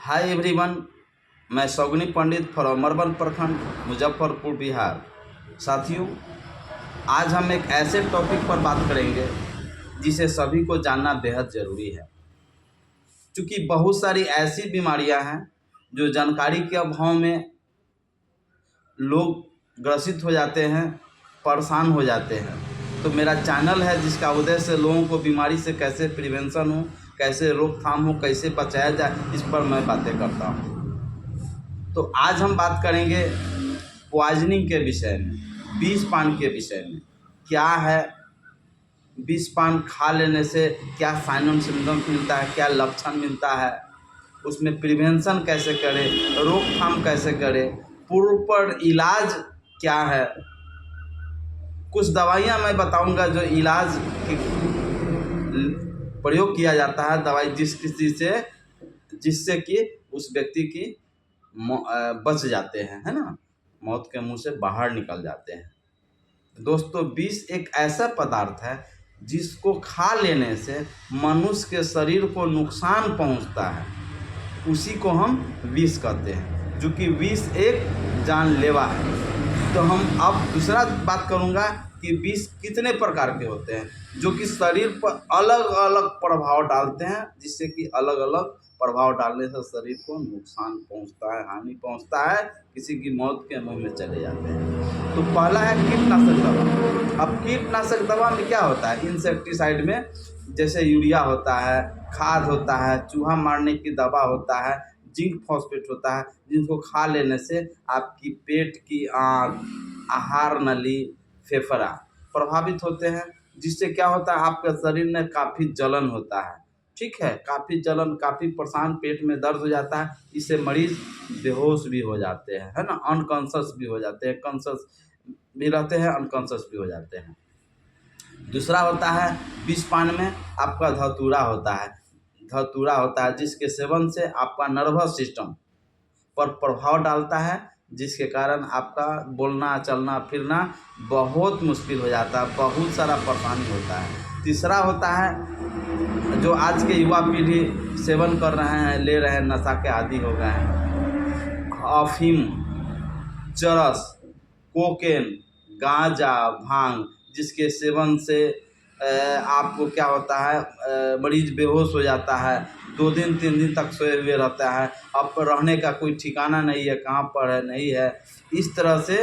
Hi everyone, मैं सौगनी पंडित from urban प्रखंड मुजफ्फरपुर बिहार। साथियों, आज हम एक ऐसे टॉपिक पर बात करेंगे जिसे सभी को जानना बेहद ज़रूरी है। क्योंकि बहुत सारी ऐसी बीमारियां हैं जो जानकारी के अभाव में लोग ग्रसित हो जाते हैं, परेशान हो जाते हैं। तो मेरा चैनल है जिसका उद्देश्य लोगों को बीमारी से कैसे प्रिवेंशन हो, कैसे रोकथाम हो, कैसे बचाया जाए, इस पर मैं बातें करता हूँ। तो आज हम बात करेंगे पॉइजनिंग के विषय में, विष पान के विषय में। क्या है विष पान, खा लेने से क्या साइन और सिम्टम्स मिलता है, क्या लक्षण मिलता है, उसमें प्रिवेंशन कैसे करें, रोकथाम कैसे करें, प्रॉपर इलाज क्या है। कुछ दवाइयाँ मैं बताऊंगा जो इलाज की प्रयोग किया जाता है, दवाई जिससे कि उस व्यक्ति की बच जाते हैं, है ना, मौत के मुंह से बाहर निकल जाते हैं। दोस्तों, विष एक ऐसा पदार्थ है जिसको खा लेने से मनुष्य के शरीर को नुकसान पहुंचता है, उसी को हम विष कहते हैं, जो कि विष एक जानलेवा है। तो हम अब दूसरा बात करूंगा कि विष कितने प्रकार के होते हैं, जो कि शरीर पर अलग अलग प्रभाव डालते हैं, जिससे कि अलग अलग प्रभाव डालने से शरीर को नुकसान पहुंचता है, हानि पहुंचता है, किसी की मौत के मुंह में चले जाते हैं। तो पहला है कीटनाशक दवा। अब कीटनाशक दवा में क्या होता है, इंसेक्टिसाइड में जैसे यूरिया होता है, खाद होता है, चूहा मारने की दवा होता है, जिंक फॉस्फेट होता है, जिनको खा लेने से आपकी पेट की आँत, आहार नली, फेफड़ा प्रभावित होते हैं, जिससे क्या होता है आपके शरीर में काफ़ी जलन होता है। ठीक है, काफ़ी जलन, काफ़ी परेशान, पेट में दर्द हो जाता है। इससे मरीज बेहोश भी हो जाते हैं, है ना, अनकॉन्शियस भी हो जाते हैं, कॉन्शियस भी रहते हैं, अनकॉन्शियस भी हो जाते हैं। दूसरा होता है विष पान में आपका धतूरा होता है, जिसके सेवन से आपका नर्वस सिस्टम पर प्रभाव डालता है, जिसके कारण आपका बोलना, चलना, फिरना बहुत मुश्किल हो जाता है, बहुत सारा परेशानी होता है। तीसरा होता है जो आज के युवा पीढ़ी सेवन कर रहे हैं, ले रहे हैं, नशा के आदी हो गए हैं, अफीम, चरस, कोकेन, गांजा, भांग, जिसके सेवन से आपको क्या होता है, मरीज बेहोश हो जाता है, 2 दिन 3 दिन तक सोए हुए रहता है, अब रहने का कोई ठिकाना नहीं है, कहाँ पर है नहीं है, इस तरह से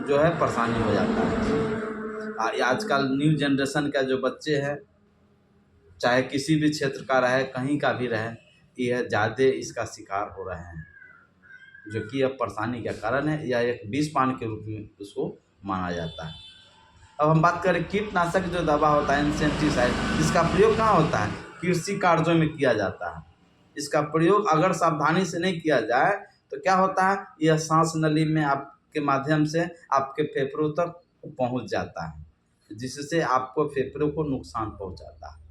जो है परेशानी हो जाता है। आजकल न्यू जनरेशन का जो बच्चे हैं, चाहे किसी भी क्षेत्र का रहे, कहीं का भी रहे, यह ज़्यादा इसका शिकार हो रहे हैं, जो कि अब परेशानी का कारण है, या एक विष पान के रूप में उसको माना जाता है। अब हम बात करें कीटनाशक जो दवा होता है, इंसेक्टिसाइड, इसका प्रयोग कहाँ होता है, कृषि कार्यों में किया जाता है। इसका प्रयोग अगर सावधानी से नहीं किया जाए तो क्या होता है, यह सांस नली में आपके माध्यम से आपके फेफड़ों तक पहुंच जाता है, जिससे आपको फेफड़ों को नुकसान पहुंचाता है।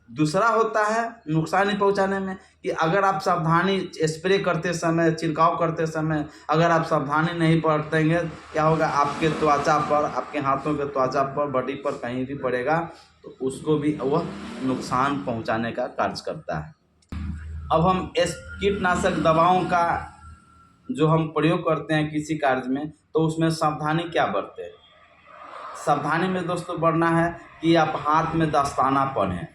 दूसरा होता है नुकसान पहुंचाने में कि अगर आप सावधानी, स्प्रे करते समय, छिड़काव करते समय अगर आप सावधानी नहीं बरतेंगे, क्या होगा, आपके त्वचा पर, आपके हाथों के त्वचा पर, बॉडी पर कहीं भी पड़ेगा तो उसको भी वह नुकसान पहुंचाने का कार्य करता है। अब हम इस कीटनाशक दवाओं का जो हम प्रयोग करते हैं किसी कार्य में, तो उसमें सावधानी क्या बरतें। सावधानी में दोस्तों बढ़ना है कि आप हाथ में दस्ताना पहनें,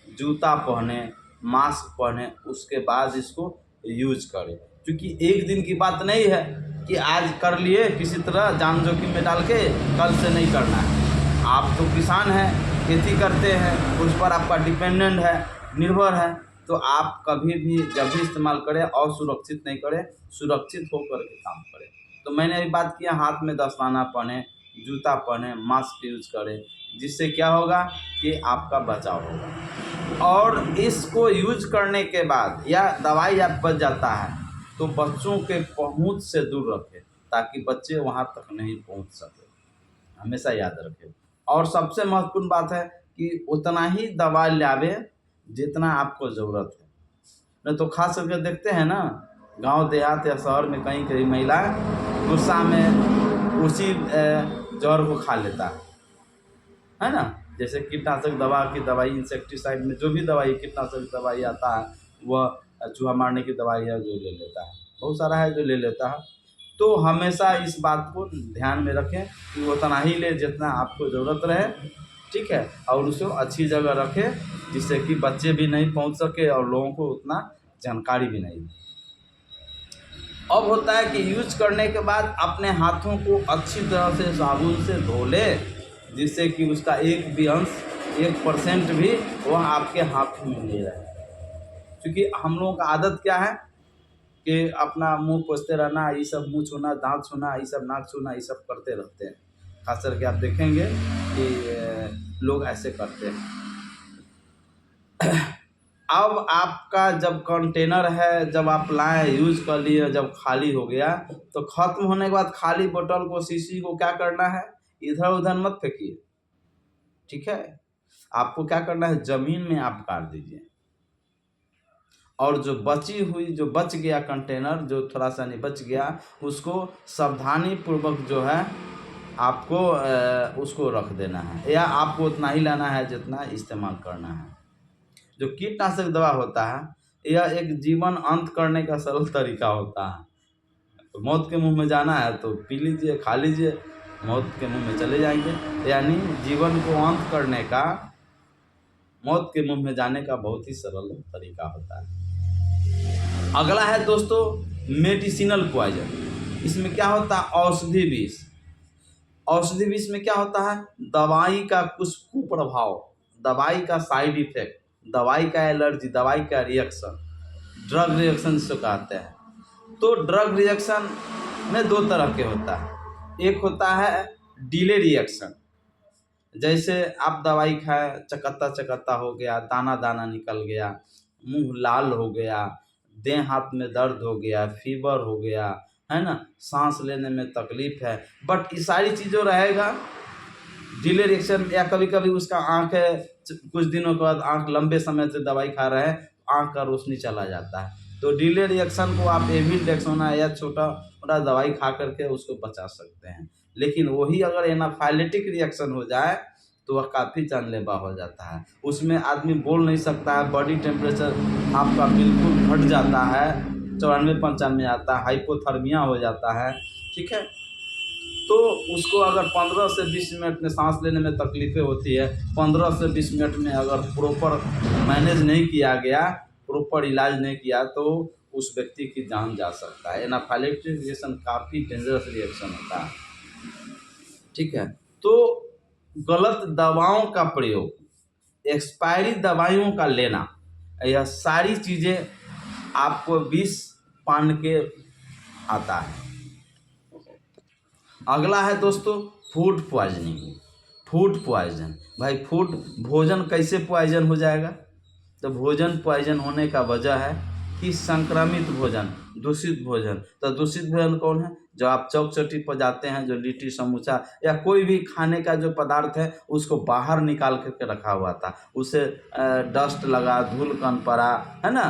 जूता पहने, मास्क पहने, उसके बाद इसको यूज करें। क्योंकि एक दिन की बात नहीं है कि आज कर लिए किसी तरह जान जोखिम में डाल के, कल से नहीं करना है। आप तो किसान हैं, खेती करते हैं, उस पर आपका डिपेंडेंट है, निर्भर है, तो आप कभी भी जब भी इस्तेमाल करें असुरक्षित नहीं करें, सुरक्षित होकर के काम करें। तो मैंने अभी बात किया, हाथ में दस्ताना पहने, जूता पहने, मास्क यूज करें, जिससे क्या होगा कि आपका बचाव होगा। और इसको यूज करने के बाद या दवाई आप बच जाता है तो बच्चों के पहुंच से दूर रखें, ताकि बच्चे वहां तक नहीं पहुंच सके, हमेशा याद रखें। और सबसे महत्वपूर्ण बात है कि उतना ही दवा लावे जितना आपको ज़रूरत है। नहीं तो खास करके देखते हैं ना, गांव देहात या शहर में कहीं कहीं महिलाएं गुस्सा में उसी जहर को खा लेता है ना, जैसे कीटनाशक दवा की दवाई, इंसेक्टिसाइड में जो भी दवाई कीटनाशक दवाई आता है वह चूहा मारने की दवाई है जो ले लेता है, बहुत सारा है जो ले लेता है। तो हमेशा इस बात को ध्यान में रखें कि उतना ही ले जितना आपको ज़रूरत रहे, ठीक है, और उसे अच्छी जगह रखें जिससे कि बच्चे भी नहीं पहुंच सके और लोगों को उतना जानकारी भी नहीं। अब होता है कि यूज करने के बाद अपने हाथों को अच्छी तरह से साबुन से धो ले, जिससे कि उसका एक भी अंश 1% भी वह आपके हाथ में नहीं रहे। क्योंकि हम लोगों का आदत क्या है कि अपना मुंह पोंछते रहना, ये सब मुंह छूना, दांत छूना, ये सब नाक छूना, ये सब करते रहते हैं। खास करके आप देखेंगे कि लोग ऐसे करते हैं। अब आपका जब कंटेनर है, जब आप लाए, यूज कर लिए, जब खाली हो गया तो खत्म होने के बाद खाली बोतल को, शीशी को क्या करना है, इधर उधर मत फेंकिए, ठीक है। आपको क्या करना है, जमीन में आप गाड़ दीजिए, और जो बची हुई, जो बच गया कंटेनर, जो थोड़ा सा नहीं बच गया, उसको सावधानी पूर्वक जो है आपको उसको रख देना है, या आपको उतना ही लाना है जितना इस्तेमाल करना है। जो कीटनाशक दवा होता है यह एक जीवन अंत करने का सरल तरीका होता है। तो मौत के मुंह में जाना है तो पी लीजिए, खा लीजिए, मौत के मुंह में चले जाएंगे। यानी जीवन को अंत करने का, मौत के मुंह में जाने का बहुत ही सरल तरीका होता है। अगला है दोस्तों मेडिसिनल पॉइजन। इसमें क्या होता है, औषधि विष। औषधि विष में क्या होता है, दवाई का कुछ कुप्रभाव, दवाई का साइड इफेक्ट, दवाई का एलर्जी, दवाई का रिएक्शन, ड्रग रिएक्शन जिसको कहते हैं। तो ड्रग रिएक्शन में दो तरह के होता है। एक होता है डिले रिएक्शन, जैसे आप दवाई खाए, चकत्ता चकत्ता हो गया, दाना दाना निकल गया, मुंह लाल हो गया, देह हाथ में दर्द हो गया, फीवर हो गया, है ना, सांस लेने में तकलीफ है, बट ये सारी चीज़ों रहेगा डिले रिएक्शन। या कभी कभी उसका आँख है, कुछ दिनों के बाद आँख, लंबे समय से दवाई खा रहे हैं, आँख का रोशनी चला जाता है। तो डिले रिएक्शन को आप एविल्डेक्सोना या छोटा मोटा दवाई खा करके उसको बचा सकते हैं। लेकिन वही अगर एनाफाइलेटिक रिएक्शन हो जाए तो वह काफ़ी जानलेवा हो जाता है। उसमें आदमी बोल नहीं सकता है, बॉडी टेम्परेचर आपका बिल्कुल घट जाता है, 94-95 आता है, हाइपोथर्मिया हो जाता है, ठीक है। तो उसको अगर 15 से 20 मिनट में, सांस लेने में तकलीफ़ें होती है, 15 से 20 मिनट में अगर प्रॉपर मैनेज नहीं किया गया, प्रॉपर इलाज नहीं किया, तो उस व्यक्ति की जान जा सकता है। एनाफाइलेटिक रिएक्शन काफ़ी डेंजरस रिएक्शन होता है, ठीक है। तो गलत दवाओं का प्रयोग, एक्सपायरी दवाइयों का लेना, यह सारी चीज़ें आपको विष पान के आता है। अगला है दोस्तों फूड पॉइजनिंग। फूड पॉइजन, भाई फूड, भोजन कैसे पॉइजन हो जाएगा? तो भोजन पॉइजन होने का वजह है कि संक्रमित भोजन, दूषित भोजन। तो दूषित भोजन कौन है? जो आप चौक चौटी पर जाते हैं, जो लिट्टी समोसा या कोई भी खाने का जो पदार्थ है उसको बाहर निकाल करके रखा हुआ था, उसे डस्ट लगा, धूल कण पड़ा, है ना,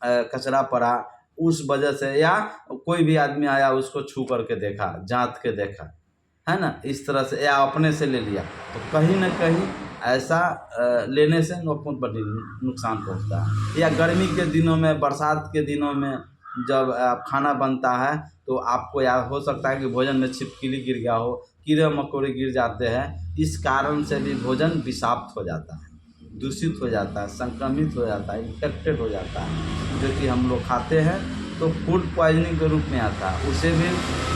कचरा पड़ा, उस वजह से, या कोई भी आदमी आया उसको छू करके देखा, जांच के देखा, है ना, इस तरह से, या अपने से ले लिया, तो कहीं ना कहीं ऐसा लेने से बहुत बड़ी नुकसान पहुंचता है। या गर्मी के दिनों में, बरसात के दिनों में जब खाना बनता है तो आपको याद हो सकता है कि भोजन में छिपकली गिर गया हो, कीड़े मकोड़े गिर जाते हैं, इस कारण से भी भोजन विषाक्त हो जाता है, दूषित हो जाता है, संक्रमित हो जाता है, इन्फेक्टेड हो जाता है, जो कि हम लोग खाते हैं तो फूड पॉइजनिंग के रूप में आता है। उसे भी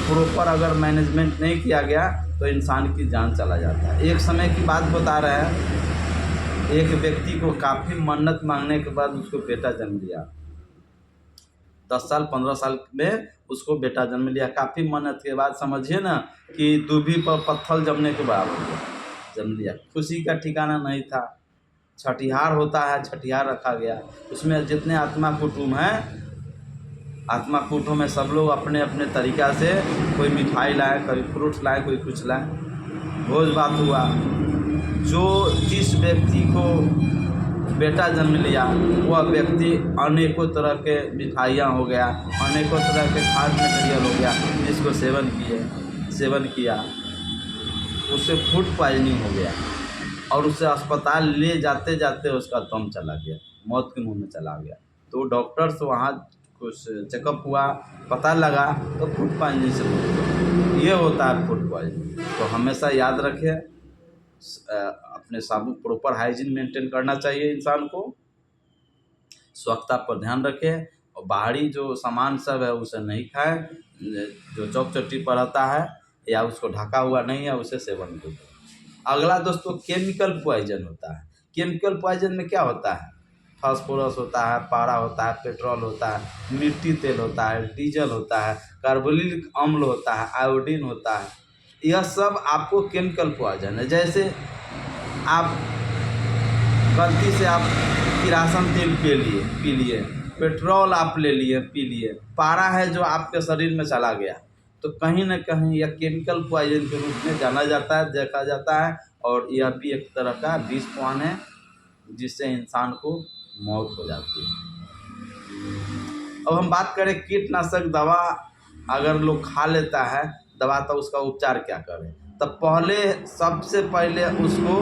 प्रॉपर अगर मैनेजमेंट नहीं किया गया तो इंसान की जान चला जाता है। एक समय की बात बता रहे हैं, एक व्यक्ति को काफ़ी मन्नत मांगने के बाद उसको बेटा जन्म लिया, 10 साल 15 साल में उसको बेटा जन्म लिया, काफ़ी मन्नत के बाद, समझिए ना कि दूभी पर पत्थर जमने के बाद जन्म लिया। खुशी का ठिकाना नहीं था। छठिहार होता है, छठिहार रखा गया, उसमें जितने आत्मा कुटुंब हैं, आत्मा कुटुंब में सब लोग अपने अपने तरीक़ा से, कोई मिठाई लाए, कोई फ्रूट लाए, कोई कुछ लाए, भोज भात हुआ। जो जिस व्यक्ति को बेटा जन्म लिया वह व्यक्ति अनेकों तरह के मिठाइयाँ हो गया, अनेकों तरह के खाद्य मटेरियल हो गया, जिसको सेवन किया, उसे फूड पॉइजनिंग हो गया। और उसे अस्पताल ले जाते जाते उसका दम चला गया, मौत के मुंह में चला गया। तो डॉक्टर्स वहाँ कुछ चेकअप हुआ, पता लगा तो फूड पॉइजनिंग से मौत हुई। ये होता है फूड पॉइजनिंग। तो हमेशा याद रखें, अपने साबुन प्रॉपर हाइजीन मेंटेन करना चाहिए इंसान को, स्वच्छता पर ध्यान रखें, और बाहरी जो सामान सब है उसे नहीं खाएं, जो चौक चट्टी पर रहता है या उसको ढका हुआ नहीं है उसे सेवन करें। अगला दोस्तों केमिकल पॉइजन होता है। केमिकल पॉइजन में क्या होता है? फास्फोरस होता है, पारा होता है, पेट्रोल होता है, मिट्टी तेल होता है, डीजल होता है, कार्बोलिक अम्ल होता है, आयोडीन होता है। यह सब आपको केमिकल पॉइजन है। जैसे आप गलती से आप किरासन तेल पी लिए, पेट्रोल आप ले लिए पी लिए, पारा है जो आपके शरीर में चला गया, तो कहीं न कहीं यह केमिकल पॉइजन के रूप में जाना जाता है, देखा जाता है। और यह भी एक तरह का विष पान है जिससे इंसान को मौत हो जाती है। अब हम बात करें कीटनाशक दवा अगर लोग खा लेता है दवा, तो उसका उपचार क्या करें? तब सबसे पहले उसको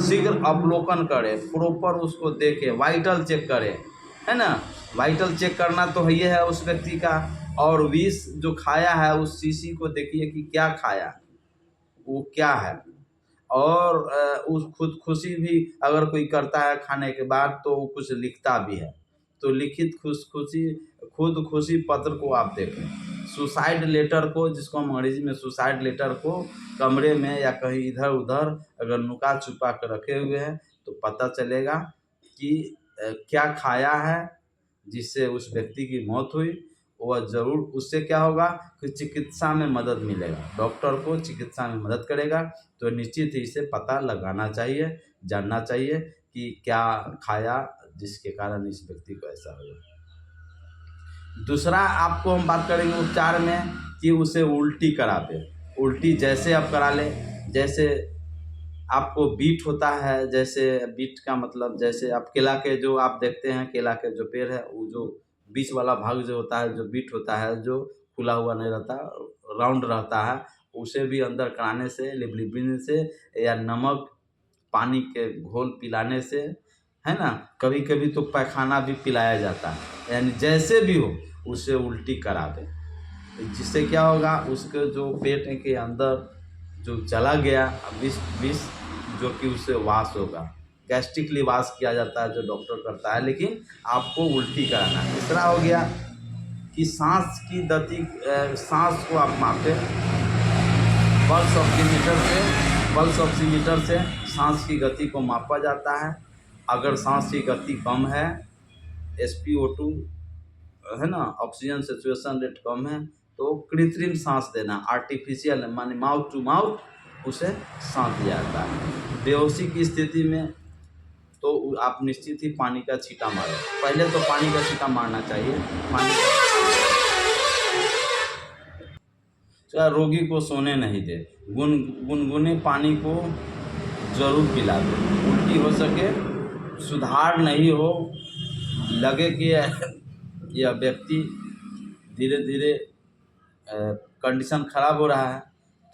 शीघ्र अवलोकन करें, प्रॉपर उसको देखें, वाइटल चेक करें, है ना। वाइटल चेक करना तो है ही है उस व्यक्ति का। और विष जो खाया है उस शीशी को देखिए कि क्या खाया, वो क्या है। और उस खुदकुशी भी अगर कोई करता है खाने के बाद तो वो कुछ लिखता भी है, तो लिखित खुदकुशी पत्र को आप देखें। सुसाइड लेटर को, जिसको हम अंग्रेजी में सुसाइड लेटर को कमरे में या कहीं इधर उधर अगर नुका छुपा कर रखे हुए हैं तो पता चलेगा कि क्या खाया है जिससे उस व्यक्ति की मौत हुई। वह ज़रूर, उससे क्या होगा कि चिकित्सा में मदद मिलेगा, डॉक्टर को चिकित्सा में मदद करेगा। तो निश्चित ही इसे पता लगाना चाहिए, जानना चाहिए कि क्या खाया जिसके कारण इस व्यक्ति को ऐसा हुआ। दूसरा आपको हम बात करेंगे उपचार में कि उसे उल्टी करा दे। उल्टी जैसे आप करा लें, जैसे आपको बीट होता है, जैसे बीट का मतलब जैसे आप केला के जो आप देखते हैं, केला के जो पेड़ है वो जो बीच वाला भाग जो होता है, जो बीट होता है, जो खुला हुआ नहीं रहता, राउंड रहता है, उसे भी अंदर कराने से, लिबलिबिन से या नमक पानी के घोल पिलाने से, है ना। कभी कभी तो पैखाना भी पिलाया जाता है, यानी जैसे भी हो उसे उल्टी करा दे, जिससे क्या होगा उसके जो पेट के अंदर जो चला गया विष जो कि उससे वाश होगा। गैस्ट्रिकली वाश किया जाता है जो डॉक्टर करता है, लेकिन आपको उल्टी कराना है। तीसरा हो गया कि सांस की गति, सांस को आप मापें पल्स ऑक्सीमीटर से सांस की गति को मापा जाता है। अगर सांस की गति कम है, SpO2 है ना, ऑक्सीजन सैचुरेशन रेट कम है, तो कृत्रिम सांस देना, आर्टिफिशियल माने माउथ टू माउथ उसे सांस दिया जाता है। बेहोशी की स्थिति में तो आप निश्चित ही पानी का छींटा मारें। पहले तो पानी का छींटा मारना चाहिए। रोगी को सोने नहीं दे, गुनगुने पानी को जरूर पिला दे। उल्टी हो सके, सुधार नहीं हो, लगे कि यह व्यक्ति धीरे धीरे कंडीशन खराब हो रहा है,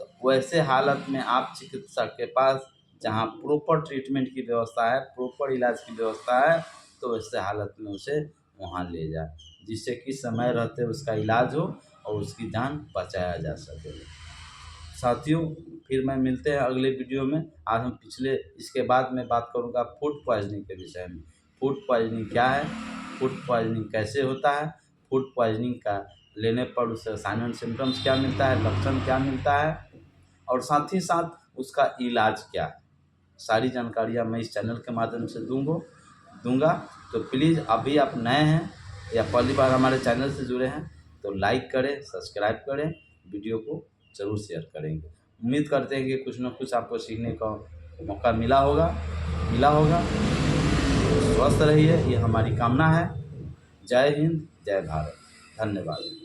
तो वैसे हालत में आप चिकित्सक के पास, जहाँ प्रॉपर ट्रीटमेंट की व्यवस्था है, प्रॉपर इलाज की व्यवस्था है, तो वैसे हालत में उसे वहाँ ले जाए, जिससे कि समय रहते उसका इलाज हो और उसकी जान बचाया जा सके। साथियों, फिर मैं मिलते हैं अगले वीडियो में। आज हम इसके बाद मैं बात करूँगा फूड पॉइजनिंग के विषय में। फूड पॉइजनिंग क्या है, फूड पॉइजनिंग कैसे होता है, फूड पॉइजनिंग का लेने पर उसे साइन एंड सिम्टम्स क्या मिलता है, लक्षण क्या मिलता है, और साथ ही साथ उसका इलाज क्या है। सारी जानकारियाँ मैं इस चैनल के माध्यम से दूंगा। तो प्लीज़, अभी आप नए हैं या पहली बार हमारे चैनल से जुड़े हैं तो लाइक करें, सब्सक्राइब करें, वीडियो को ज़रूर शेयर करेंगे। उम्मीद करते हैं कि कुछ न कुछ आपको सीखने का मौका मिला होगा। तो स्वस्थ रहिए, ये हमारी कामना है। जय हिंद, जय भारत, धन्यवाद।